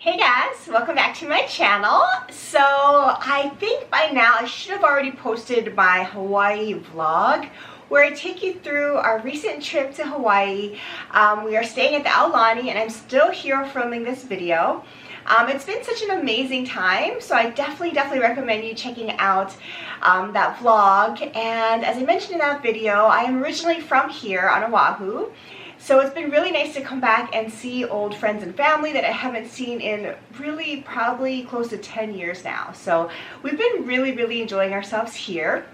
Hey guys, welcome back to my channel. So I think by now I should have already posted my Hawaii vlog where I take you through our recent trip to Hawaii. We are staying at the Aulani and I'm still here filming this video. It's been such an amazing time, so I definitely recommend you checking out that vlog. And as I mentioned in that video, I am originally from here on Oahu. So it's been really nice to come back and see old friends and family that I haven't seen in really probably close to 10 years now. So we've been really enjoying ourselves here.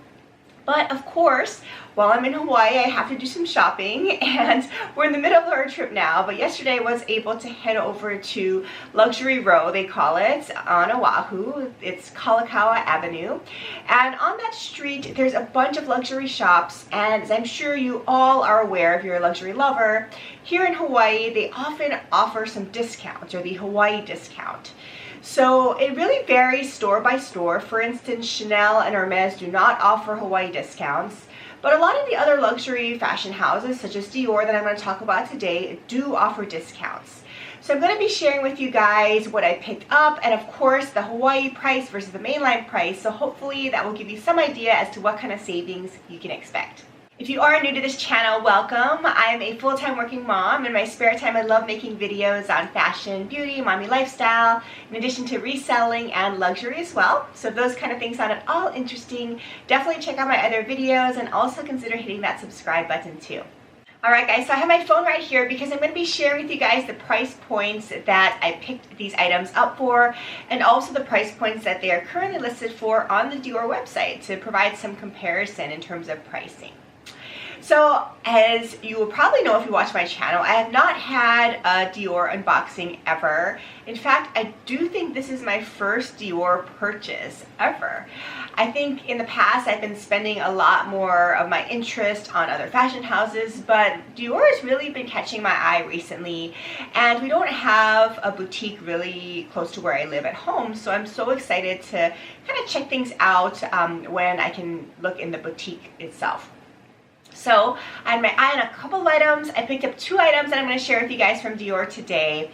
But of course, while I'm in Hawaii, I have to do some shopping, and we're in the middle of our trip now, but yesterday I was able to head over to Luxury Row, they call it, on Oahu. It's Kalakaua Avenue. And on that street, there's a bunch of luxury shops, and as I'm sure you all are aware if you're a luxury lover, here in Hawaii, they often offer some discounts, or the Hawaii discount. So it really varies store by store. For instance, Chanel and Hermes do not offer Hawaii discounts, but a lot of the other luxury fashion houses, such as Dior that I'm going to talk about today, do offer discounts. So I'm going to be sharing with you guys what I picked up, and of course the Hawaii price versus the mainland price, so hopefully that will give you some idea as to what kind of savings you can expect. If you are new to this channel, welcome. I'm a full-time working mom. In my spare time, I love making videos on fashion, beauty, mommy lifestyle, in addition to reselling and luxury as well. So if those kind of things sound at all interesting, definitely check out my other videos and also consider hitting that subscribe button too. Alright guys, so I have my phone right here because I'm going to be sharing with you guys the price points that I picked these items up for, and also the price points that they are currently listed for on the Dior website to provide some comparison in terms of pricing. So, as you will probably know if you watch my channel, I have not had a Dior unboxing ever. In fact, I do think this is my first Dior purchase ever. I think in the past I've been spending a lot more of my interest on other fashion houses, but Dior has really been catching my eye recently, and we don't have a boutique really close to where I live at home, so I'm so excited to kind of check things out when I can look in the boutique itself. So I had my eye on a couple of items. I picked up 2 items that I'm going to share with you guys from Dior today,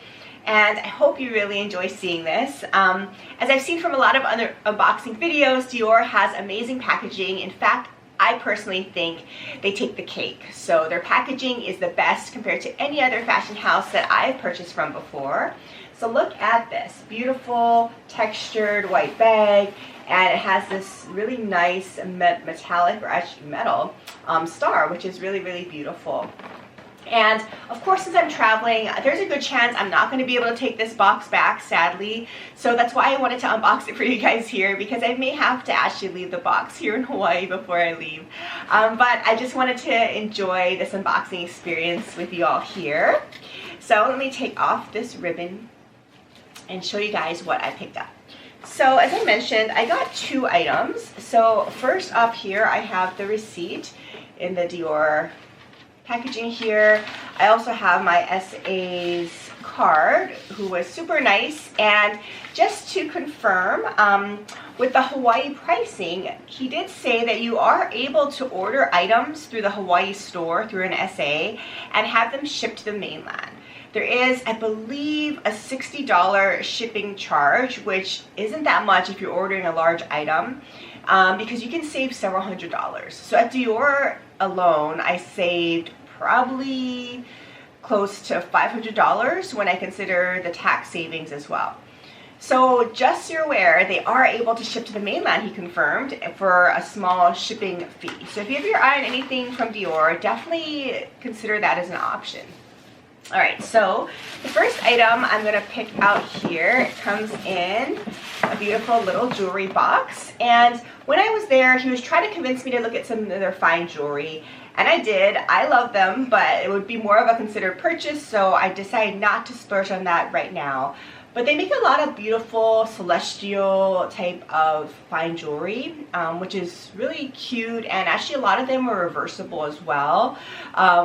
and I hope you really enjoy seeing this. As I've seen from a lot of other unboxing videos, Dior has amazing packaging. In fact, I personally think they take the cake. So their packaging is the best compared to any other fashion house that I've purchased from before. So look at this beautiful textured white bag, and it has this really nice metallic, or actually metal, star, which is really beautiful. And of course, since I'm traveling, there's a good chance I'm not going to be able to take this box back, sadly. So that's why I wanted to unbox it for you guys here, because I may have to actually leave the box here in Hawaii before I leave. But I just wanted to enjoy this unboxing experience with you all here. So let me take off this ribbon and show you guys what I picked up. So as I mentioned, I got 2 items. So first off here, I have the receipt in the Dior packaging here. I also have my SA's card, who was super nice. And just to confirm, with the Hawaii pricing, he did say that you are able to order items through the Hawaii store through an SA and have them shipped to the mainland. There is, I believe, a $60 shipping charge, which isn't that much if you're ordering a large item, because you can save several $100s. So at Dior alone, I saved probably close to $500 when I consider the tax savings as well. So just so you're aware, they are able to ship to the mainland, he confirmed, for a small shipping fee. So if you have your eye on anything from Dior, definitely consider that as an option. Alright, so the first item I'm going to pick out here, it comes in a beautiful little jewelry box. And when I was there, he was trying to convince me to look at some of their fine jewelry. And I did. I love them, but it would be more of a considered purchase, so I decided not to splurge on that right now. But they make a lot of beautiful celestial type of fine jewelry, which is really cute, and actually a lot of them are reversible as well,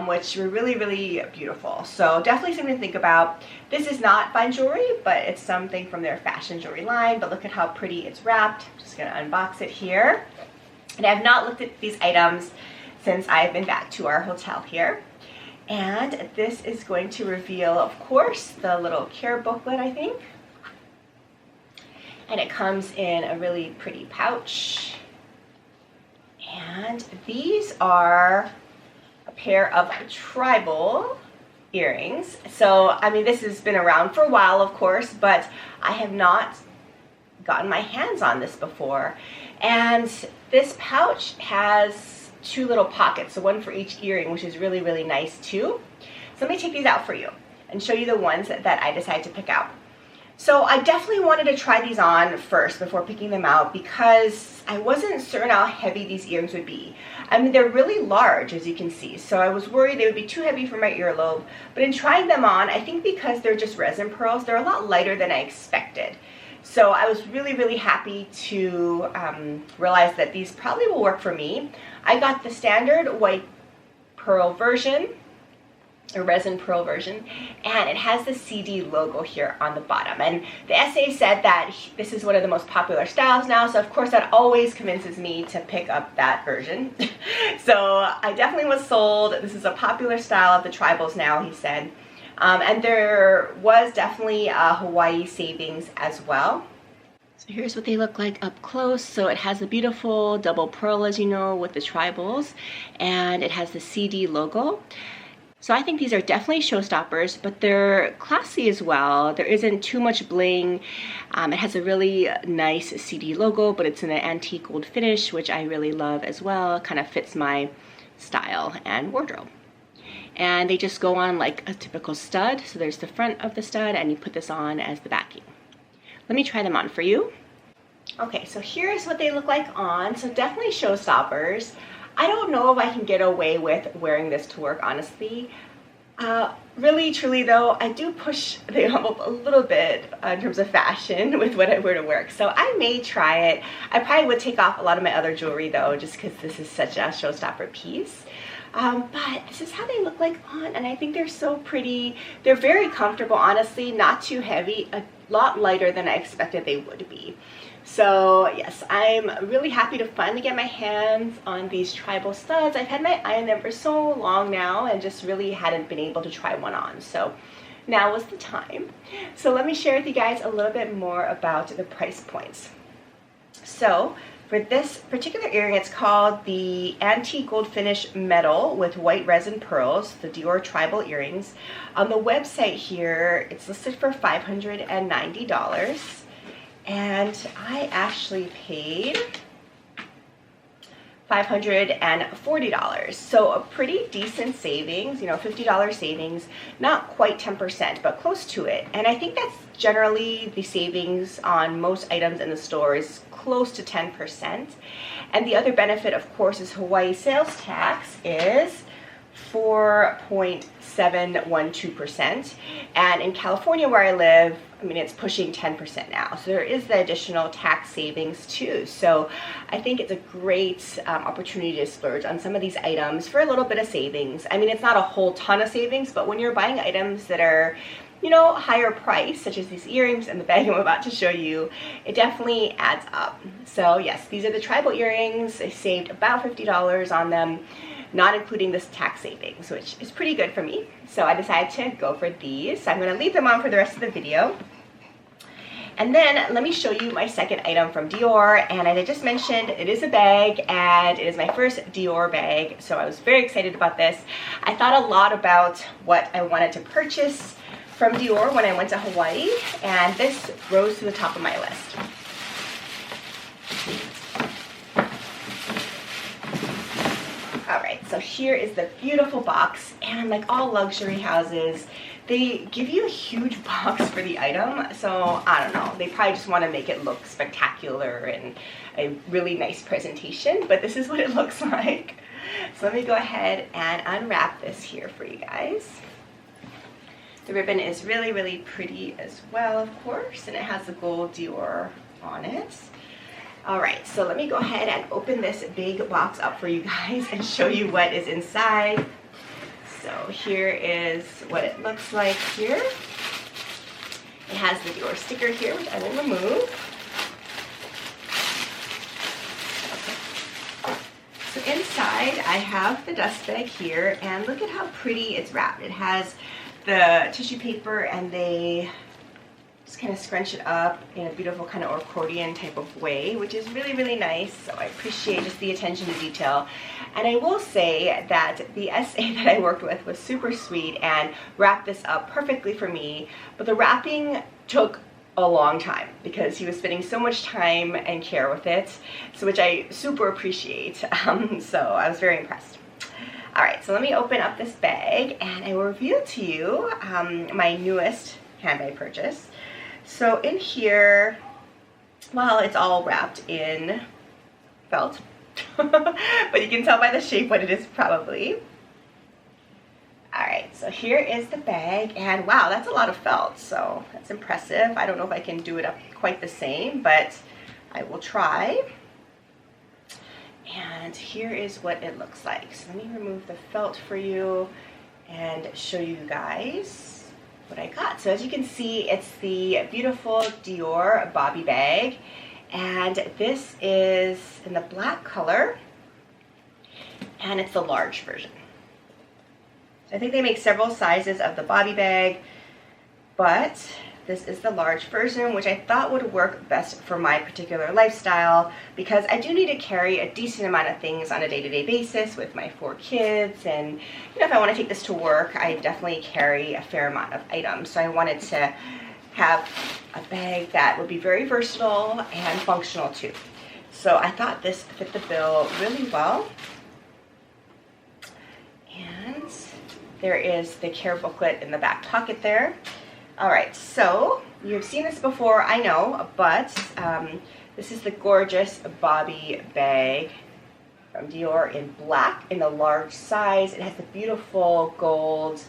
which are really beautiful. So definitely something to think about. This is not fine jewelry, but it's something from their fashion jewelry line, but look at how pretty it's wrapped. I'm just going to unbox it here. And I have not looked at these items since I've been back to our hotel here. And this is going to reveal, of course, the little care booklet, I think. And it comes in a really pretty pouch. And these are a pair of tribal earrings. So, I mean, this has been around for a while, of course, but I have not gotten my hands on this before. And this pouch has 2 little pockets, so one for each earring, which is really, really nice too. So let me take these out for you and show you the ones that I decided to pick out. So I definitely wanted to try these on first before picking them out because I wasn't certain how heavy these earrings would be. I mean, they're really large, as you can see, so I was worried they would be too heavy for my earlobe. But in trying them on, I think because they're just resin pearls, they're a lot lighter than I expected. So I was really, really happy to realize that these probably will work for me. I got the standard white pearl version, a resin pearl version, and it has the CD logo here on the bottom. And the essay said that this is one of the most popular styles now, so of course that always convinces me to pick up that version. So I definitely was sold. This is a popular style of the tribals now, he said. And there was definitely a Hawaii savings as well. So here's what they look like up close. So it has a beautiful double pearl, as you know, with the tribals, and it has the CD logo. So I think these are definitely showstoppers, but they're classy as well. There isn't too much bling. It has a really nice CD logo, but it's in an antique gold finish, which I really love as well. It kind of fits my style and wardrobe. And they just go on like a typical stud. So there's the front of the stud, and you put this on as the backing. Let me try them on for you. Okay, so here's what they look like on. So definitely showstoppers. I don't know if I can get away with wearing this to work, honestly. Really, truly though, I do push the envelope a little bit in terms of fashion with what I wear to work. So I may try it. I probably would take off a lot of my other jewelry though, just because this is such a showstopper piece. But this is how they look like on, and I think they're so pretty. They're very comfortable, honestly, not too heavy, a lot lighter than I expected they would be. So yes, I'm really happy to finally get my hands on these tribal studs. I've had my eye on them for so long now and just really hadn't been able to try one on. So now was the time. So let me share with you guys a little bit more about the price points. So for this particular earring, it's called the Antique Gold Finish Metal with white resin pearls, the Dior Tribal earrings. On the website here, it's listed for $590. And I actually paid $540. So a pretty decent savings, you know, $50 savings, not quite 10%, but close to it. And I think that's generally the savings on most items in the store is close to 10%. And the other benefit, of course, is Hawaii sales tax is 4.712%. And in California where I live, I mean, it's pushing 10% now. So there is the additional tax savings too. So I think it's a great opportunity to splurge on some of these items for a little bit of savings. I mean, it's not a whole ton of savings, but when you're buying items that are, you know, higher price, such as these earrings and the bag I'm about to show you, it definitely adds up. So yes, these are the tribal earrings. I saved about $50 on them, not including this tax savings, which is pretty good for me. So I decided to go for these. So I'm going to leave them on for the rest of the video. And then let me show you my second item from Dior. And as I just mentioned, it is a bag, and it is my first Dior bag. So I was very excited about this. I thought a lot about what I wanted to purchase from Dior when I went to Hawaii, and this rose to the top of my list. Alright, so here is the beautiful box, and like all luxury houses, they give you a huge box for the item, so I don't know, they probably just want to make it look spectacular and a really nice presentation, but this is what it looks like. So let me go ahead and unwrap this here for you guys. The ribbon is really, really pretty as well, of course, and it has the gold Dior on it. All right, so let me go ahead and open this big box up for you guys and show you what is inside. So here is what it looks like here. It has the Dior sticker here, which I will remove. Okay. So inside, I have the dust bag here, and look at how pretty it's wrapped. It has the tissue paper, and they just kind of scrunch it up in a beautiful kind of accordion type of way, which is really, really nice. So I appreciate just the attention to detail. And I will say that the SA that I worked with was super sweet and wrapped this up perfectly for me, but the wrapping took a long time because he was spending so much time and care with it, so which I super appreciate. So I was very impressed. All right, so let me open up this bag and I will reveal to you my newest handbag purchase. So in here, well, it's all wrapped in felt, but you can tell by the shape what it is probably. All right, so here is the bag, and wow, that's a lot of felt, so that's impressive. I don't know if I can do it up quite the same, but I will try. And here is what it looks like. So let me remove the felt for you and show you guys what I got. So as you can see, it's the beautiful Dior Bobby Bag, and this is in the black color, and it's the large version. So I think they make several sizes of the Bobby Bag, but this is the large version, which I thought would work best for my particular lifestyle because I do need to carry a decent amount of things on a day-to-day basis with my 4 kids. And you know, if I want to take this to work, I definitely carry a fair amount of items. So I wanted to have a bag that would be very versatile and functional too. So I thought this fit the bill really well. And there is the care booklet in the back pocket there. All right, so you've seen this before, I know, but this is the gorgeous Bobby Bag from Dior in black in the large size. It has the beautiful gold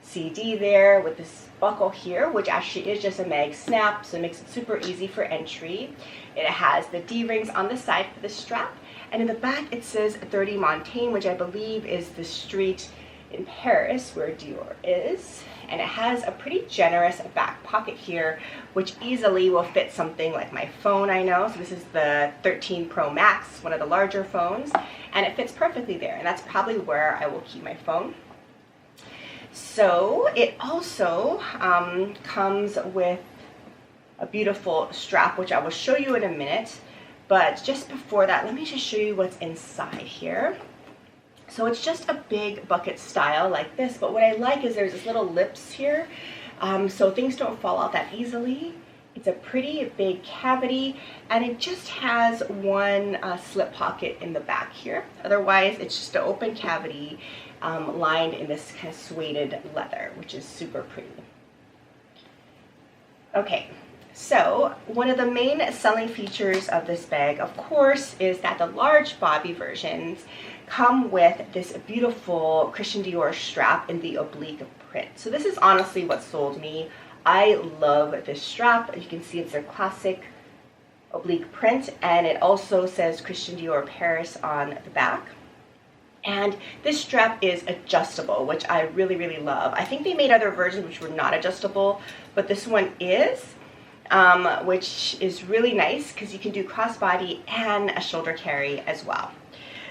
CD there with this buckle here, which actually is just a mag snap, so it makes it super easy for entry. It has the D-rings on the side for the strap, and in the back it says 30 Montaigne, which I believe is the street in Paris where Dior is. And it has a pretty generous back pocket here, which easily will fit something like my phone, I know. So this is the 13 Pro Max, one of the larger phones, and it fits perfectly there. And that's probably where I will keep my phone. So it also comes with a beautiful strap, which I will show you in a minute. But just before that, let me just show you what's inside here. So it's just a big bucket style like this, but what I like is there's this little lips here, so things don't fall out that easily. It's a pretty big cavity, and it just has one slip pocket in the back here. Otherwise, it's just an open cavity lined in this kind of suede leather, which is super pretty. Okay. So one of the main selling features of this bag, of course, is that the large Bobby versions come with this beautiful Christian Dior strap in the oblique print. So this is honestly what sold me. I love this strap. You can see it's a classic oblique print, and it also says Christian Dior Paris on the back. And this strap is adjustable, which I really, really love. I think they made other versions which were not adjustable, but this one is. Which is really nice because you can do crossbody and a shoulder carry as well.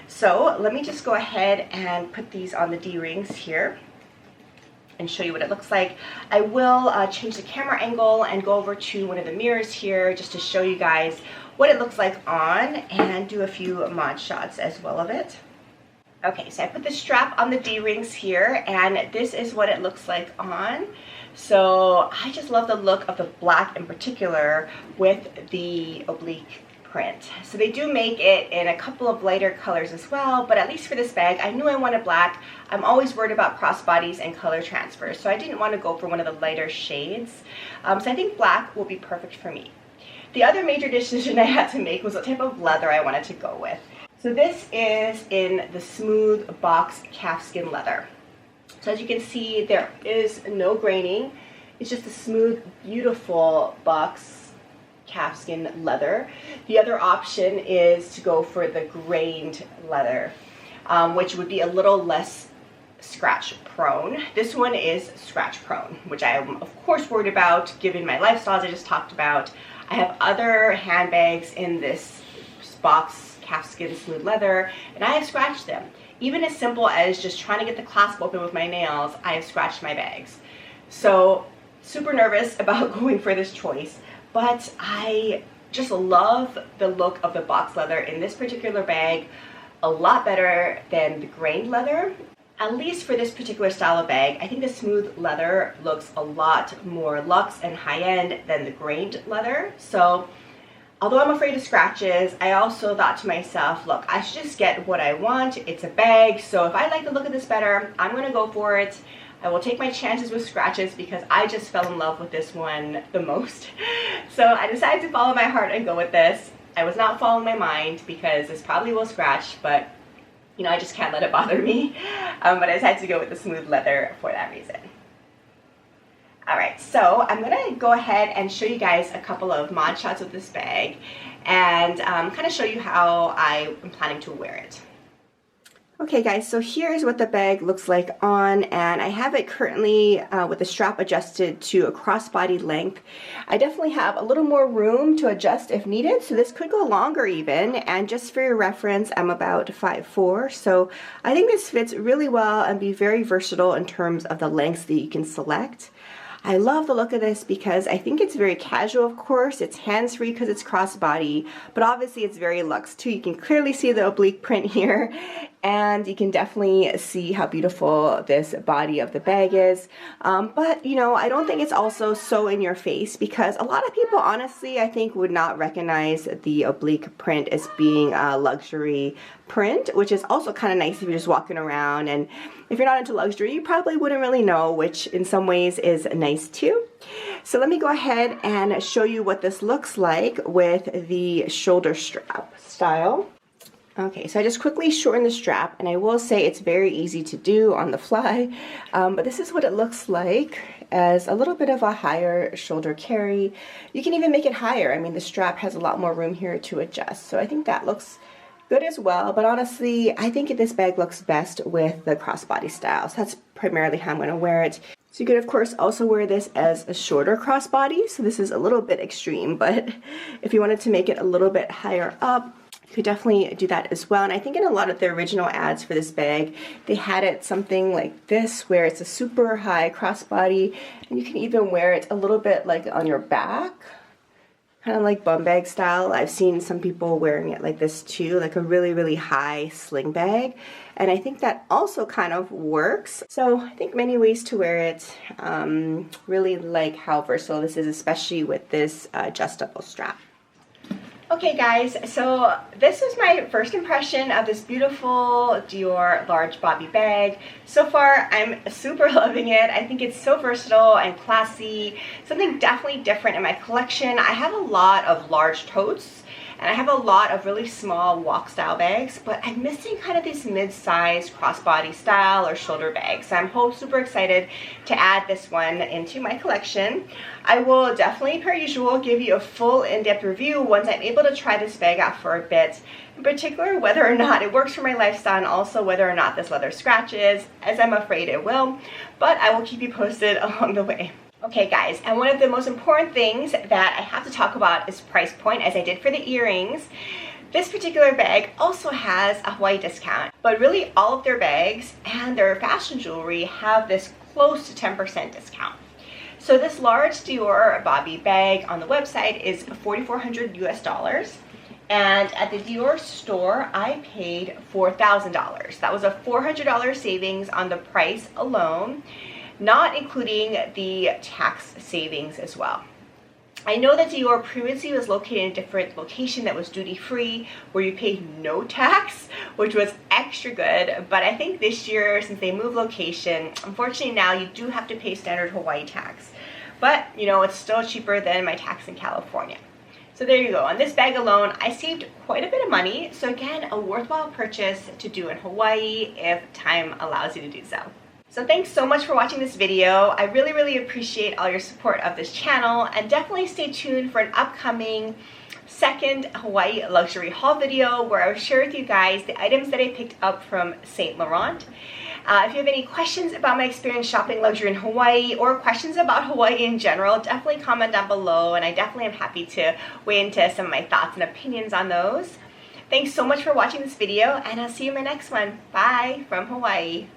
So let me just go ahead and put these on the D-rings here and show you what it looks like. I will change the camera angle and go over to one of the mirrors here just to show you guys what it looks like on and do a few mod shots as well of it. Okay, so I put the strap on the D-rings here, and this is what it looks like on. So I just love the look of the black in particular with the oblique print. So they do make it in a couple of lighter colors as well, but at least for this bag, I knew I wanted black. I'm always worried about crossbodies and color transfers, so I didn't want to go for one of the lighter shades. So I think black will be perfect for me. The other major decision I had to make was what type of leather I wanted to go with. So this is in the smooth box calfskin leather. So as you can see, there is no graining. It's just a smooth, beautiful box calfskin leather. The other option is to go for the grained leather, which would be a little less scratch prone. This one is scratch prone, which I am of course worried about given my lifestyles I just talked about. I have other handbags in this box calfskin smooth leather, and I have scratched them. Even as simple as just trying to get the clasp open with my nails, I have scratched my bags. So super nervous about going for this choice, but I just love the look of the box leather in this particular bag a lot better than the grained leather. At least for this particular style of bag, I think the smooth leather looks a lot more luxe and high-end than the grained leather. So although I'm afraid of scratches, I also thought to myself, look, I should just get what I want. It's a bag, so if I like the look of this better, I'm gonna go for it. I will take my chances with scratches because I just fell in love with this one the most. So I decided to follow my heart and go with this. I was not following my mind because this probably will scratch, but you know, I just can't let it bother me. But I decided to go with the smooth leather for that reason. Alright, so I'm going to go ahead and show you guys a couple of mod shots with this bag and kind of show you how I am planning to wear it. Okay guys, so here's what the bag looks like on, and I have it currently with the strap adjusted to a crossbody length. I definitely have a little more room to adjust if needed, so this could go longer even, and just for your reference, I'm about 5'4", so I think this fits really well and be very versatile in terms of the lengths that you can select. I love the look of this because I think it's very casual, of course. It's hands-free because it's crossbody, but obviously it's very luxe too. You can clearly see the oblique print here, and you can definitely see how beautiful this body of the bag is. But you know, I don't think it's also so in your face because a lot of people, honestly, I think would not recognize the oblique print as being a luxury print, which is also kind of nice if you're just walking around, and if you're not into luxury, you probably wouldn't really know, which in some ways is nice too. So let me go ahead and show you what this looks like with the shoulder strap style. Okay, so I just quickly shorten the strap, and I will say it's very easy to do on the fly, but this is what it looks like as a little bit of a higher shoulder carry. You can even make it higher. I mean, the strap has a lot more room here to adjust, so I think that looks good as well, but honestly, I think this bag looks best with the crossbody style, so that's primarily how I'm going to wear it. So you could, of course, also wear this as a shorter crossbody, so this is a little bit extreme, but if you wanted to make it a little bit higher up, you could definitely do that as well. And I think in a lot of the original ads for this bag, they had it something like this, where it's a super high crossbody, and you can even wear it a little bit like on your back, kind of like bum bag style. I've seen some people wearing it like this too, like a really, really high sling bag. And I think that also kind of works. So I think many ways to wear it. Really like how versatile this is, especially with this adjustable strap. Okay guys, so this was my first impression of this beautiful Dior large Bobby bag. So far, I'm super loving it. I think it's so versatile and classy, something definitely different in my collection. I have a lot of large totes, and I have a lot of really small walk style bags, but I'm missing kind of this mid-sized crossbody style or shoulder bag. So I'm super excited to add this one into my collection. I will definitely, per usual, give you a full in-depth review once I'm able to try this bag out for a bit, in particular whether or not it works for my lifestyle, and also whether or not this leather scratches, as I'm afraid it will, but I will keep you posted along the way. Okay guys, and one of the most important things that I have to talk about is price point, as I did for the earrings. This particular bag also has a Hawaii discount, but really all of their bags and their fashion jewelry have this close to 10% discount. So this large Dior Bobby bag on the website is $4,400 US, and at the Dior store I paid $4,000. That was a $400 savings on the price alone, not including the tax savings as well. I know that Dior previously was located in a different location that was duty-free, where you paid no tax, which was extra good, but I think this year, since they moved location, unfortunately now you do have to pay standard Hawaii tax. But, you know, it's still cheaper than my tax in California. So there you go. On this bag alone, I saved quite a bit of money, so again, a worthwhile purchase to do in Hawaii if time allows you to do so. So thanks so much for watching this video. I really, really appreciate all your support of this channel, and definitely stay tuned for an upcoming second Hawaii luxury haul video where I will share with you guys the items that I picked up from Saint Laurent. If you have any questions about my experience shopping luxury in Hawaii, or questions about Hawaii in general, definitely comment down below, and I definitely am happy to weigh into some of my thoughts and opinions on those. Thanks so much for watching this video, and I'll see you in my next one. Bye from Hawaii.